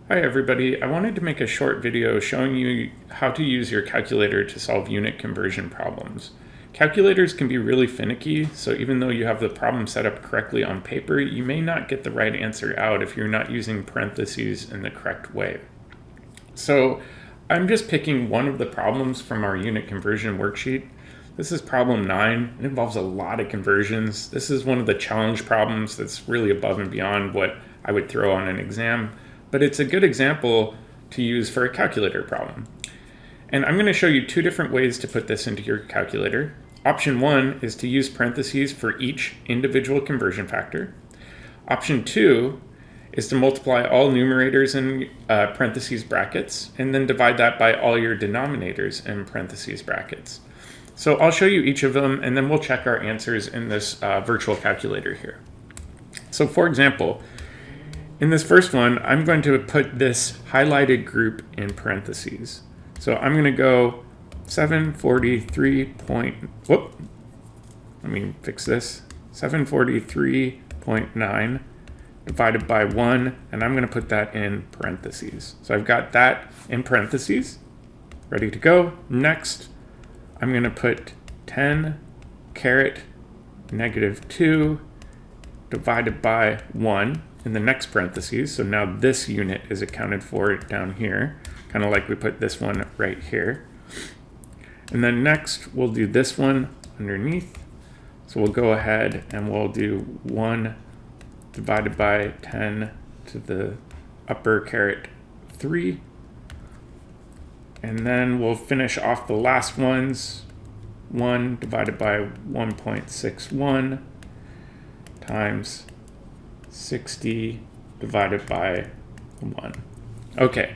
Hi everybody, I wanted to make a short video showing you how to use your calculator to solve unit conversion problems. Calculators can be really finicky, so even though you have the problem set up correctly on paper, you may not get the right answer out if you're not using parentheses in the correct way. So I'm just picking one of the problems from our unit conversion worksheet. This is problem 9. It involves a lot of conversions. This is one of the challenge problems that's really above and beyond what I would throw on an exam. But it's a good example to use for a calculator problem. And I'm going to show you two different ways to put this into your calculator. Option 1 is to use parentheses for each individual conversion factor. Option 2 is to multiply all numerators in parentheses brackets and then divide that by all your denominators in parentheses brackets. So I'll show you each of them and then we'll check our answers in this virtual calculator here. So for example, in this first one, I'm going to put this highlighted group in parentheses. So I'm going to go 743.9 divided by 1, and I'm going to put that in parentheses. So I've got that in parentheses, ready to go. Next, I'm going to put 10 caret negative 2 divided by 1 in the next parentheses. So now this unit is accounted for down here, kind of like we put this one right here. And then next we'll do this one underneath. So we'll go ahead and we'll do 1 divided by 10 to the upper caret 3. And then we'll finish off the last ones. 1 divided by 1.61 times 60 divided by 1. Okay,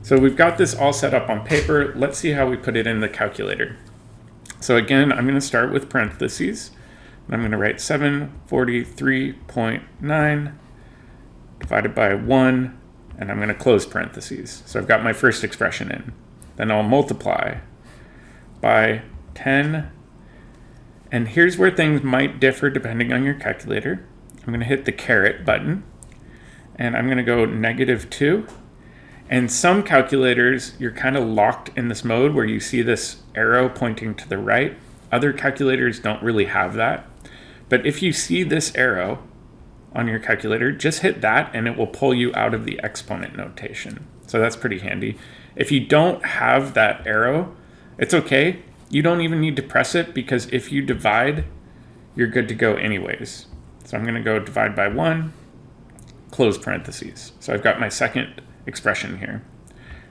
so we've got this all set up on paper. Let's see how we put it in the calculator. So again, I'm going to start with parentheses. And I'm going to write 743.9 divided by 1, and I'm going to close parentheses. So I've got my first expression in. Then I'll multiply by 10. And here's where things might differ depending on your calculator. I'm going to hit the caret button, and I'm going to go -2. And some calculators, you're kind of locked in this mode where you see this arrow pointing to the right. Other calculators don't really have that. But if you see this arrow on your calculator, just hit that and it will pull you out of the exponent notation. So that's pretty handy. If you don't have that arrow, it's okay. You don't even need to press it because if you divide, you're good to go anyways. So I'm going to go divide by 1, close parentheses. So I've got my second expression here.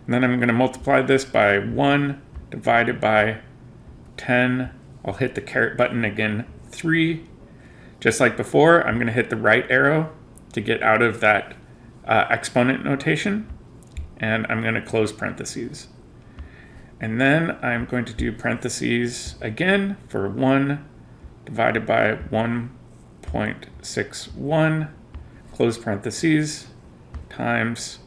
And then I'm going to multiply this by 1 divided by 10. I'll hit the caret button again, 3. Just like before, I'm going to hit the right arrow to get out of that exponent notation. And I'm going to close parentheses. And then I'm going to do parentheses again for 1 divided by 1.61, close parentheses, times,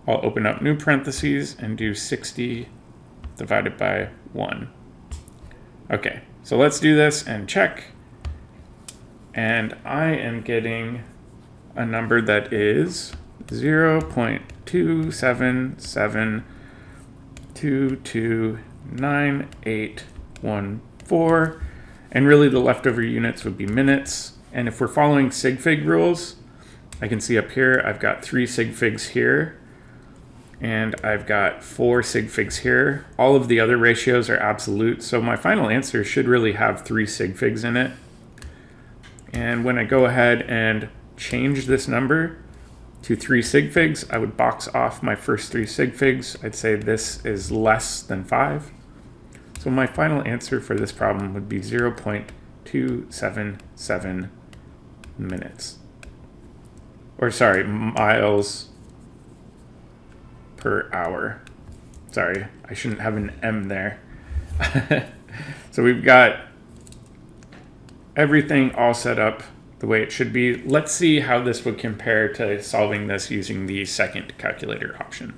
I'll open up new parentheses and do 60 divided by 1. Okay, so let's do this and check. And I am getting a number that is 0.277229.814. And really the leftover units would be minutes. And if we're following sig fig rules, I can see up here, I've got 3 sig figs here, and I've got 4 sig figs here. All of the other ratios are absolute, so my final answer should really have 3 sig figs in it. And when I go ahead and change this number to 3 sig figs, I would box off my first 3 sig figs. I'd say this is less than 5. So my final answer for this problem would be 0.277 minutes. Or sorry, miles per hour. Sorry, I shouldn't have an M there. So we've got everything all set up the way it should be. Let's see how this would compare to solving this using the second calculator option.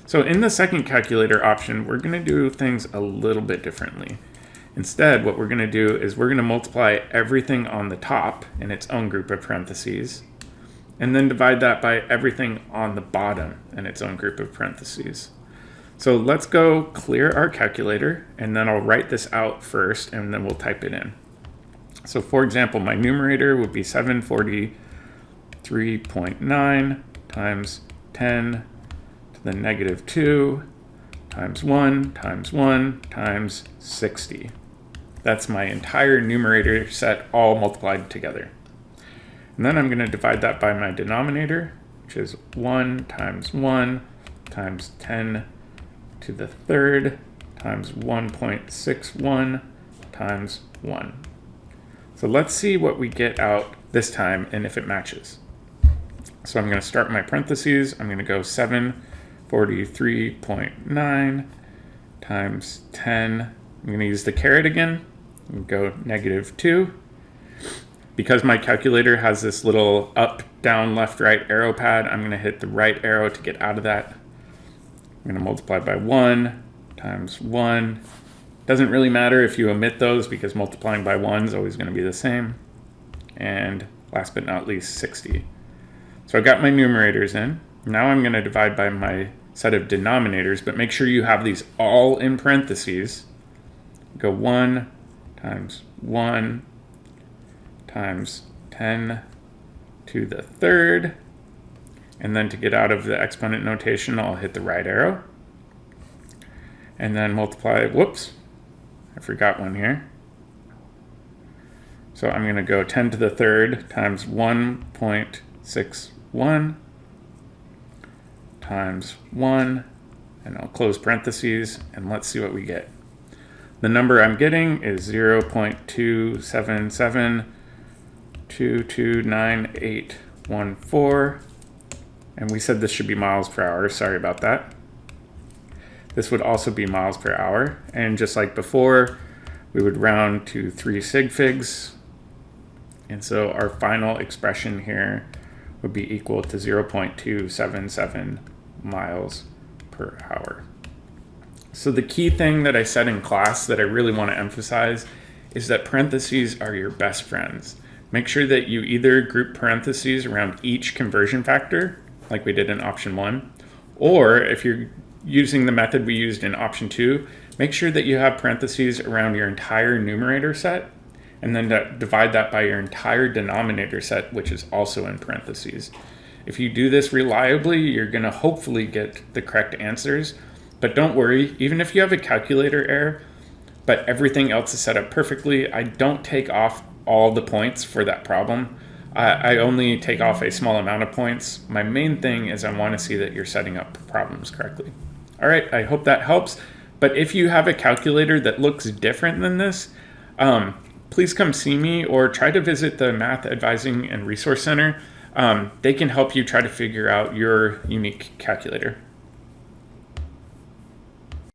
So in the second calculator option, we're going to do things a little bit differently. Instead, what we're going to do is we're going to multiply everything on the top in its own group of parentheses. and then divide that by everything on the bottom in its own group of parentheses. So let's go clear our calculator, and then I'll write this out first, and then we'll type it in. So for example, my numerator would be 743.9 times 10 to the negative 2 times 1 times 1 times 60. That's my entire numerator set all multiplied together. And then I'm going to divide that by my denominator, which is 1 times 10 to the third times 1.61 times 1. So let's see what we get out this time and if it matches. So I'm going to start my parentheses. I'm going to go 743.9 times 10. I'm going to use the caret again and go negative 2. Because my calculator has this little up, down, left, right arrow pad, I'm going to hit the right arrow to get out of that. I'm going to multiply by 1 times 1. Doesn't really matter if you omit those because multiplying by 1 is always going to be the same. And last but not least, 60. So I've got my numerators in. Now I'm going to divide by my set of denominators, but make sure you have these all in parentheses. Go 1 times 1 times 10 to the third. And then to get out of the exponent notation, I'll hit the right arrow. And then multiply, whoops, I forgot one here. So I'm going to go 10 to the third times 1.61 times 1, and I'll close parentheses, and let's see what we get. The number I'm getting is 0.277229814, and we said this should be miles per hour. Sorry about that. This would also be miles per hour, and just like before, we would round to 3 sig figs, and so our final expression here would be equal to 0.277 miles per hour. So the key thing that I said in class that I really want to emphasize is that parentheses are your best friends. Make sure that you either group parentheses around each conversion factor, like we did in option 1, or if you're using the method we used in option 2, make sure that you have parentheses around your entire numerator set, and then divide that by your entire denominator set, which is also in parentheses. If you do this reliably, you're going to hopefully get the correct answers. But don't worry, even if you have a calculator error, but everything else is set up perfectly, I don't take off all the points for that problem. I only take off a small amount of points. My main thing is I want to see that you're setting up problems correctly. All right, I hope that helps. But if you have a calculator that looks different than this, please come see me or try to visit the Math Advising and Resource Center. They can help you try to figure out your unique calculator.